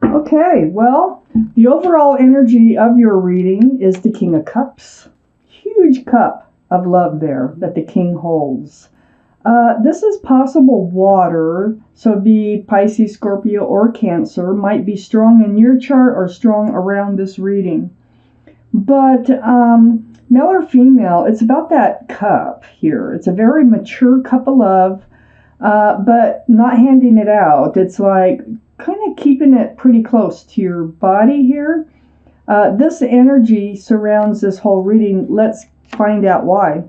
Okay, well, the overall energy of your reading is the King of Cups. Huge cup of love there that the King holds. This is possible water, so be Pisces, Scorpio, or Cancer, might be strong in your chart or strong around this reading. But male or female, it's about that cup here. It's a very mature cup of love, but not handing it out. It's like kind of keeping it pretty close to your body here. This energy surrounds this whole reading. Let's find out why.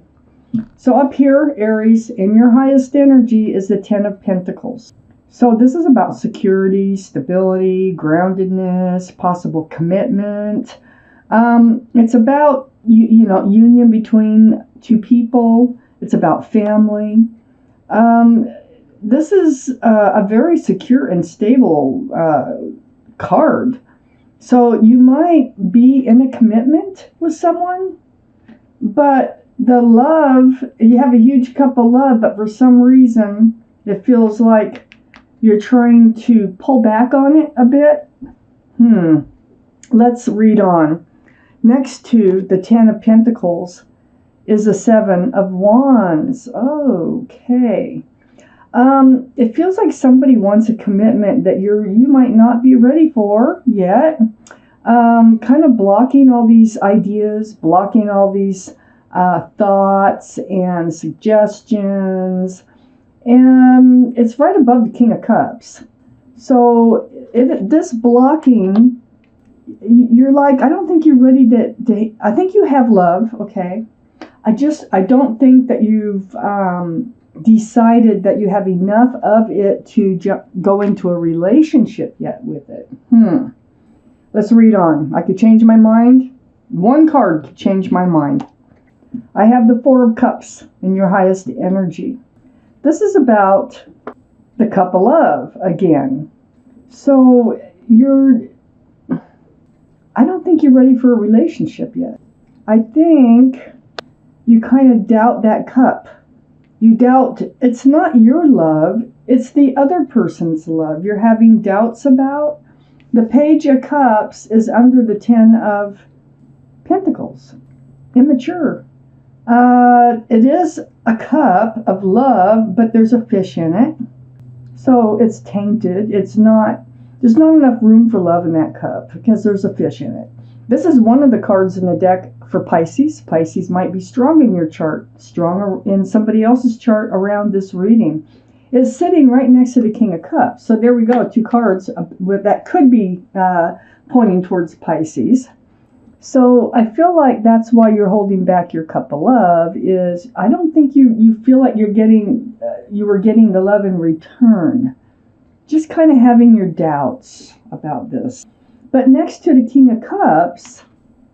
So up here, Aries, in your highest energy is the Ten of Pentacles. So this is about security, stability, groundedness, possible commitment. It's about, union between two people. It's about family. This is a very secure and stable card. So you might be in a commitment with someone, but the love, you have a huge cup of love, but for some reason it feels like you're trying to pull back on it a bit. Let's read on. Next to the Ten of Pentacles is the Seven of Wands. Okay. It feels like somebody wants a commitment that you might not be ready for yet. Kind of blocking all these ideas, blocking all these thoughts and suggestions. And it's right above the King of Cups. So this blocking, you're like, I don't think you're ready to I think you have love, okay? I don't think that you've decided that you have enough of it to go into a relationship yet with it. Let's read on. I could change my mind. One card could change my mind. I have the Four of Cups in your highest energy. This is about the cup of love again. So I don't think you're ready for a relationship yet. I think you kind of doubt that cup. You doubt it's not your love, it's the other person's love you're having doubts about. The Page of Cups is under the Ten of Pentacles. Immature. It is a cup of love, but there's a fish in it. So it's tainted. There's not enough room for love in that cup because there's a fish in it. This is one of the cards in the deck for Pisces. Pisces might be strong in your chart, strong in somebody else's chart around this reading. It's sitting right next to the King of Cups. So there we go, two cards that could be pointing towards Pisces. So I feel like that's why you're holding back your cup of love is I don't think you feel like you were getting the love in return. Just kind of having your doubts about this. But next to the King of Cups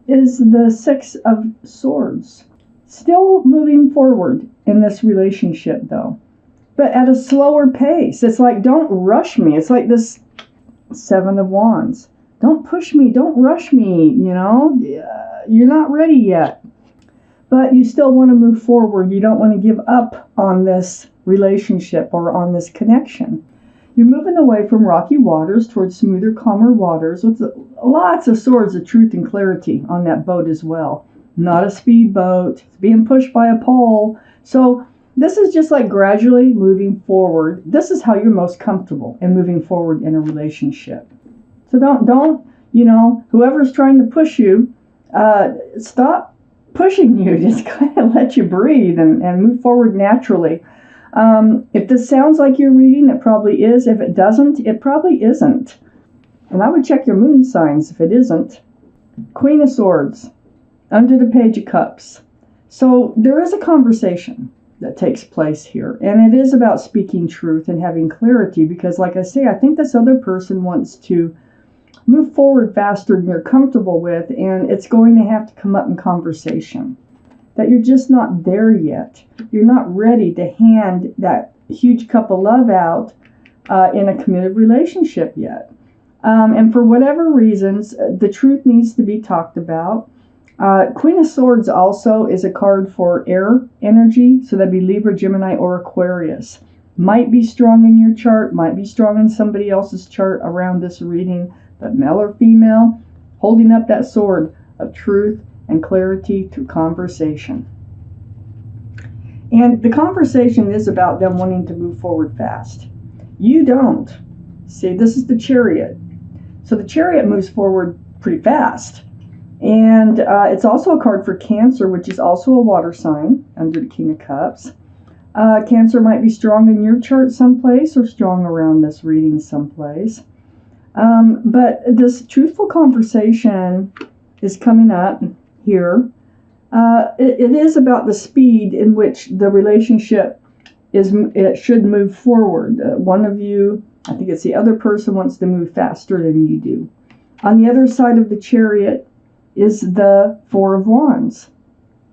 is the Six of Swords. Still moving forward in this relationship though, but at a slower pace. It's like, don't rush me. It's like this Seven of Wands. Don't push me, don't rush me, you're not ready yet. But you still want to move forward. You don't want to give up on this relationship or on this connection. You're moving away from rocky waters towards smoother, calmer waters with lots of swords of truth and clarity on that boat as well. Not a speedboat. It's being pushed by a pole. So this is just like gradually moving forward. This is how you're most comfortable in moving forward in a relationship. So don't whoever's trying to push you, stop pushing you. Just kind of let you breathe and move forward naturally. If this sounds like you're reading, it probably is. If it doesn't, it probably isn't. And I would check your moon signs if it isn't. Queen of Swords, under the Page of Cups. So there is a conversation that takes place here. And it is about speaking truth and having clarity because, like I say, I think this other person wants to move forward faster than you're comfortable with, and it's going to have to come up in conversation. That you're just not there yet. You're not ready to hand that huge cup of love out in a committed relationship yet. And for whatever reasons, the truth needs to be talked about. Queen of Swords also is a card for air energy, so that'd be Libra, Gemini, or Aquarius. Might be strong in your chart, might be strong in somebody else's chart around this reading, but male or female, holding up that sword of truth and clarity through conversation. And the conversation is about them wanting to move forward fast. You don't. See, this is the Chariot. So the Chariot moves forward pretty fast. And it's also a card for Cancer, which is also a water sign under the King of Cups. Cancer might be strong in your chart someplace or strong around this reading someplace. But this truthful conversation is coming up here. It is about the speed in which the relationship it should move forward. One of you, I think it's the other person, wants to move faster than you do. On the other side of the Chariot is the Four of Wands.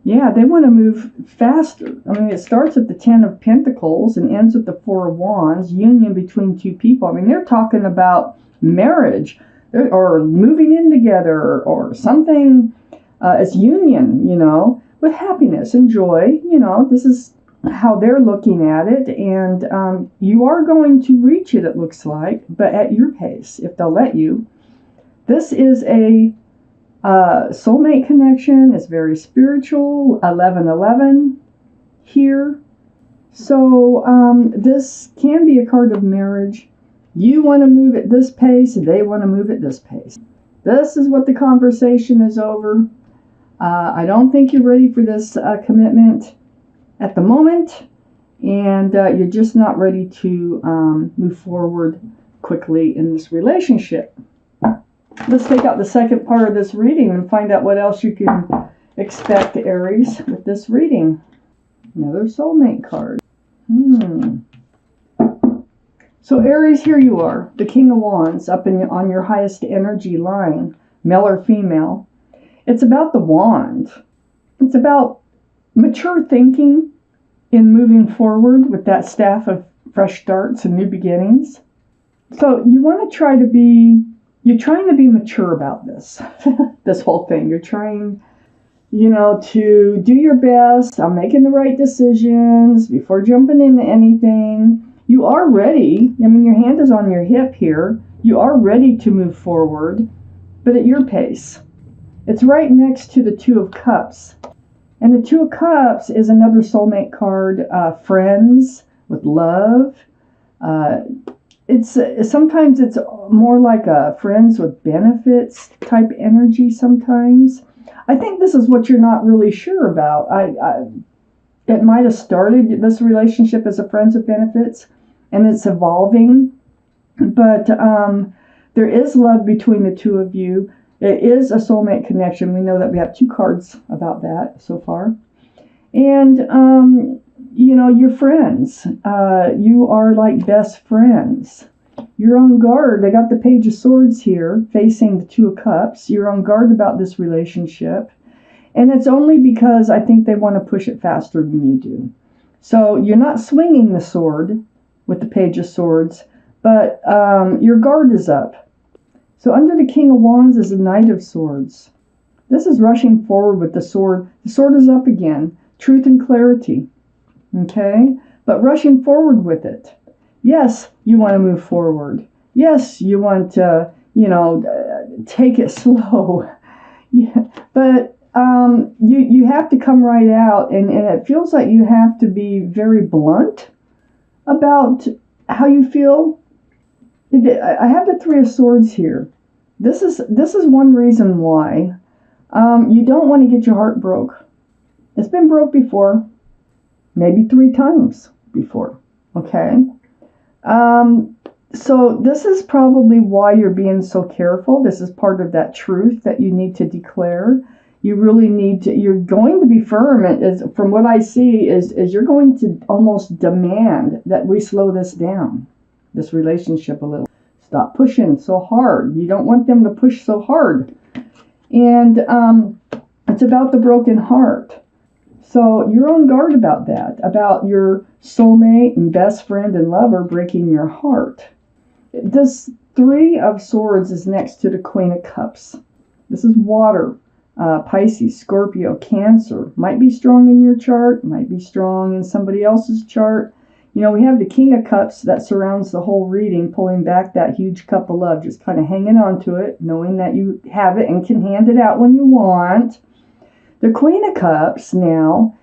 Yeah, they want to move faster. I mean, it starts at the Ten of Pentacles and ends with the Four of Wands, union between two people. I mean, they're talking about marriage or moving in together or something as union, with happiness and joy. This is how they're looking at it. And you are going to reach it looks like, but at your pace, if they'll let you. This is a soulmate connection. Is very spiritual. 1111 here. So this can be a card of marriage. You want to move at this pace, they want to move at this pace. This is what the conversation is over. I don't think you're ready for this commitment at the moment, and you're just not ready to move forward quickly in this relationship. Let's take out the second part of this reading and find out what else you can expect, Aries, with this reading. Another soulmate card. So Aries, here you are, the King of Wands, up on your highest energy line, male or female. It's about the wand. It's about mature thinking in moving forward with that staff of fresh starts and new beginnings. So you want to you're trying to be mature about this, this whole thing. You're trying, to do your best on making the right decisions before jumping into anything. You are ready. I mean, your hand is on your hip here. You are ready to move forward, but at your pace. It's right next to the Two of Cups. And the Two of Cups is another soulmate card, friends with love. Sometimes it's more like a friends with benefits type energy sometimes. I think this is what you're not really sure about. It might have started this relationship as a friends with benefits, and it's evolving. But there is love between the two of you. It is a soulmate connection. We know that we have 2 cards about that so far. And, you're friends. You are like best friends. You're on guard. They got the Page of Swords here facing the Two of Cups. You're on guard about this relationship. And it's only because I think they want to push it faster than you do. So you're not swinging the sword with the Page of Swords, but your guard is up. So under the King of Wands is the Knight of Swords. This is rushing forward with the sword. The sword is up again. Truth and clarity. Okay? But rushing forward with it. Yes, you want to move forward. Yes, you want to, take it slow. Yeah. But you have to come right out, and it feels like you have to be very blunt about how you feel. I have the Three of Swords here. This is one reason why you don't want to get your heart broke. It's been broke before, maybe 3 times before. Okay. So this is probably why you're being so careful. This is part of that truth that you need to declare. You really need to, you're going to be firm. From what I see is you're going to almost demand that we slow this down, this relationship a little. Stop pushing so hard. You don't want them to push so hard. And it's about the broken heart. So you're on guard about that, about your soulmate and best friend and lover breaking your heart. This Three of Swords is next to the Queen of Cups. This is water, Pisces, Scorpio, Cancer. Might be strong in your chart, might be strong in somebody else's chart. You know, we have the King of Cups that surrounds the whole reading, pulling back that huge cup of love, just kind of hanging on to it, knowing that you have it and can hand it out when you want. The Queen of Cups now,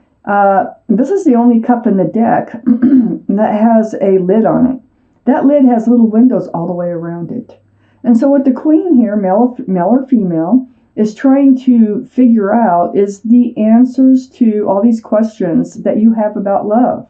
this is the only cup in the deck that has a lid on it. That lid has little windows all the way around it. And so what the Queen here, male or female, is trying to figure out is the answers to all these questions that you have about love.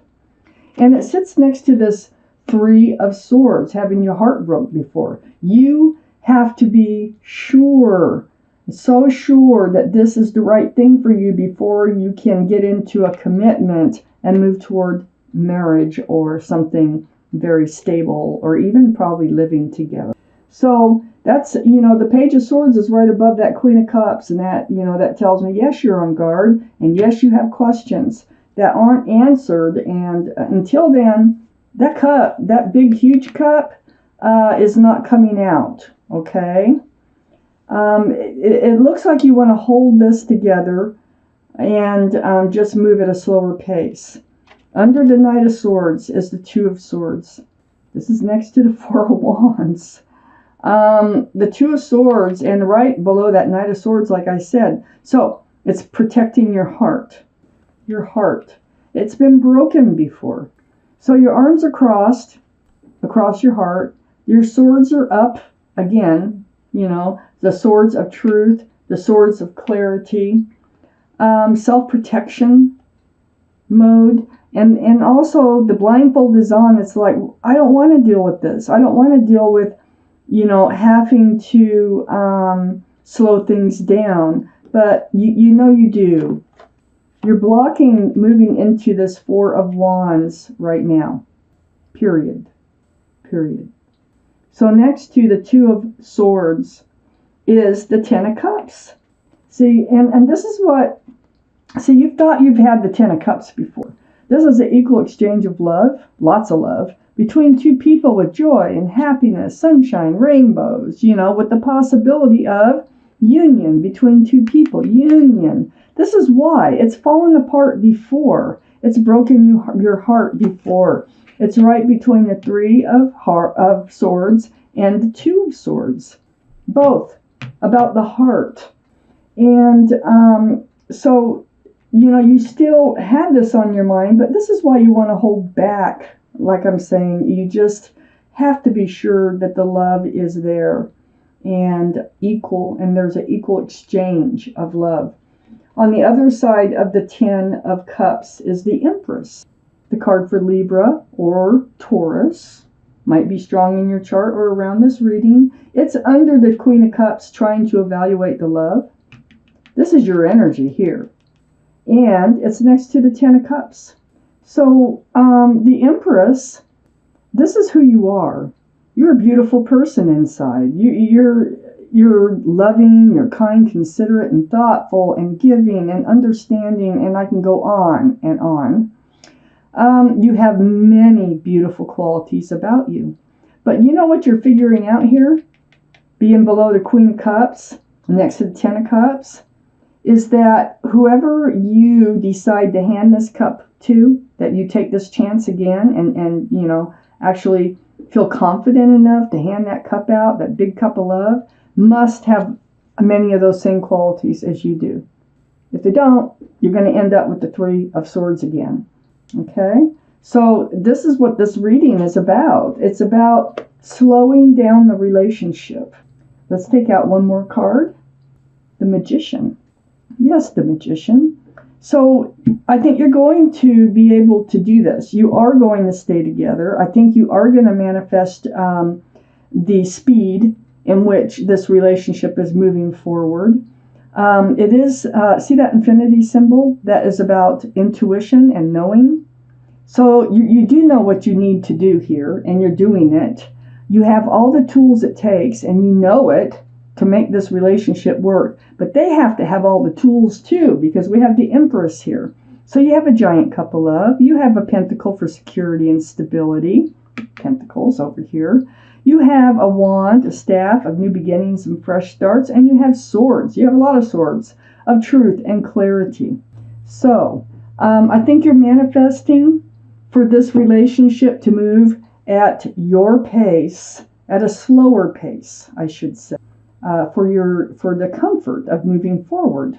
And it sits next to this Three of Swords, having your heart broke before. You have to be sure, so sure that this is the right thing for you before you can get into a commitment and move toward marriage or something very stable, or even probably living together. So that's, you know, the Page of Swords is right above that Queen of Cups, and that, you know, that tells me, yes, you're on guard, and yes, you have questions that aren't answered, and until then, that cup, that big, huge cup, is not coming out, okay? It looks like you want to hold this together and just move at a slower pace. Under the Knight of Swords is the Two of Swords. This is next to the Four of Wands. The Two of Swords, and right below that Knight of Swords, like I said. So it's protecting your heart. Your heart. It's been broken before. So your arms are crossed across your heart. Your swords are up again. You know, the swords of truth, the swords of clarity, self-protection mode, and also the blindfold is on. It's like, I don't want to deal with this. I don't want to deal with, you know, having to slow things down. But you know you do. You're blocking moving into this Four of Wands right now. Period. Period. So next to the Two of Swords is the Ten of Cups. See, and this is what, see, you've thought you've had the Ten of Cups before. This is an equal exchange of love, lots of love, between two people with joy and happiness, sunshine, rainbows, you know, with the possibility of union between two people, union. This is why it's fallen apart before. It's broken your heart before. It's right between the Three of Swords and the Two of Swords. Both about the heart. And so, you know, you still have this on your mind, but this is why you want to hold back. Like I'm saying, you just have to be sure that the love is there and equal, and there's an equal exchange of love. On the other side of the Ten of Cups is the Empress. The card for Libra or Taurus might be strong in your chart or around this reading. It's under the Queen of Cups, trying to evaluate the love. This is your energy here. And it's next to the Ten of Cups. So the Empress, this is who you are. You're a beautiful person inside. You're loving, you're kind, considerate, and thoughtful, and giving, and understanding, and I can go on and on. You have many beautiful qualities about you. But you know what you're figuring out here? Being below the Queen of Cups, next to the Ten of Cups, is that whoever you decide to hand this cup to, that you take this chance again and you know, actually feel confident enough to hand that cup out, that big cup of love, must have many of those same qualities as you do. If they don't, you're going to end up with the Three of Swords again. Okay? So this is what this reading is about. It's about slowing down the relationship. Let's take out one more card. The Magician. Yes, the Magician. So I think you're going to be able to do this. You are going to stay together. I think you are going to manifest the speed in which this relationship is moving forward. It is, see that infinity symbol? That is about intuition and knowing. So you do know what you need to do here, and you're doing it. You have all the tools it takes, and you know it, to make this relationship work. But they have to have all the tools too, because we have the Empress here. So you have a Giant Cup of Love. You have a Pentacle for security and stability. Pentacles over here. You have a Wand, a staff of new beginnings and fresh starts. And you have swords. You have a lot of swords of truth and clarity. So I think you're manifesting for this relationship to move at your pace, at a slower pace, I should say, for the comfort of moving forward.